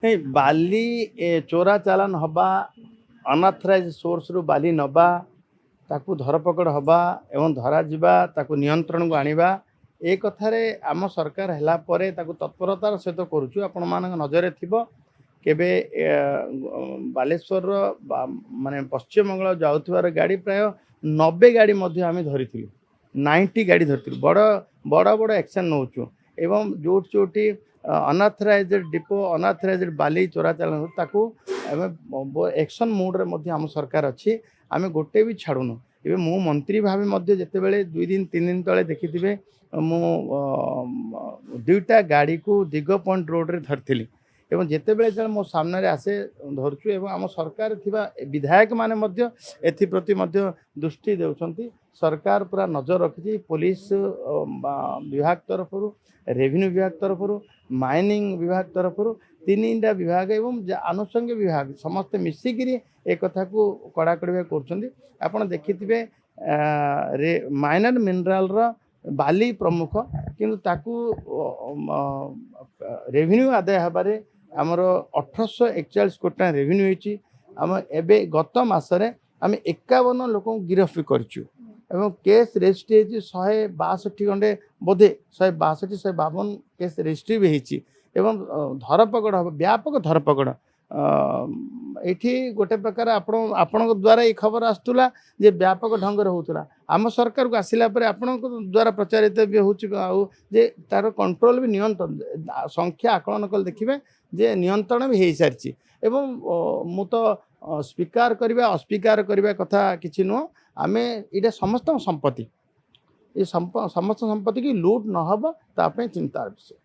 नहीं बाली चोरा चालान हवा अनअथराइज सोर्स रु बाली नबा ताकू धरपकड़ हवा एवं धरा जिबा ताकू नियंत्रण को आनिबा ए कथारे आम सरकार हैला परे ताकू तत्परतार सहित करूछु आपण मान नजर थिबो केबे बालेश्वर माने पश्चिम बंगाल जाउथवार गाड़ी प्राय 90 गाड़ी मध्य आम धरी 90 गाड़ी धरी बड़ बड़ बड़ एक्शन नौचु एवं जोटी जोटी अनअथराइज डिपो अनअथराइज बाली चोरा चालान ताकू एक्शन मोड्रे आम सरकार अच्छी आम गोटे भी छाड़ूनु ए मु मंत्री भाव जिते बड़े 2 दिन 3 दिन तले देखी मु दुईटा गाड़ी को दिग पॉइंट रोड रे धरती एवं जिते बड़े मो सामने आसे धरचु एवं आम सरकार थिबा विधायक माने मध्य एथिप्रति मध्य दृष्टि देउछंती सरकार पूरा नजर रखी पुलिस विभाग तरफ रेवेन्यू विभाग तरफ माइनिंग विभाग तरफ तीनटा विभाग एवं आनुषंगिक विभाग समस्ते मिसिकी एक कथा को कड़ाकड़ी कर देखिथे माइनर मिनराल बाली प्रमुख किंतु ताकू रेवेन्यू आदाय हबारे आमर 1841 कोटी रेवेन्यू होती आम एबे गत मासरे आम 51 लोक गिरफ्त करचु एवं केस रेजिस्ट्री 162 खंडे बोधे 162 152 केस रेजिस्ट्री भी होती एवं धरपकड़ हम व्यापक धरपकड़ ये गोटे प्रकार आपण द्वारा ये खबर आसुला जे व्यापक ढंग होता आम सरकार को आसला आपण द्वारा प्रचारित भी हो तार कंट्रोल भी नियंत्रण संख्या आकलन कल देखिए जे नियंत्रण भी हो सारी एवं मु तो स्वीकार करवा अस्वीकार करवा कथा किसी नुह आम ये समस्त संपत्ति ये समस्त संपत्ति की लूट न हो चिंतार विषय।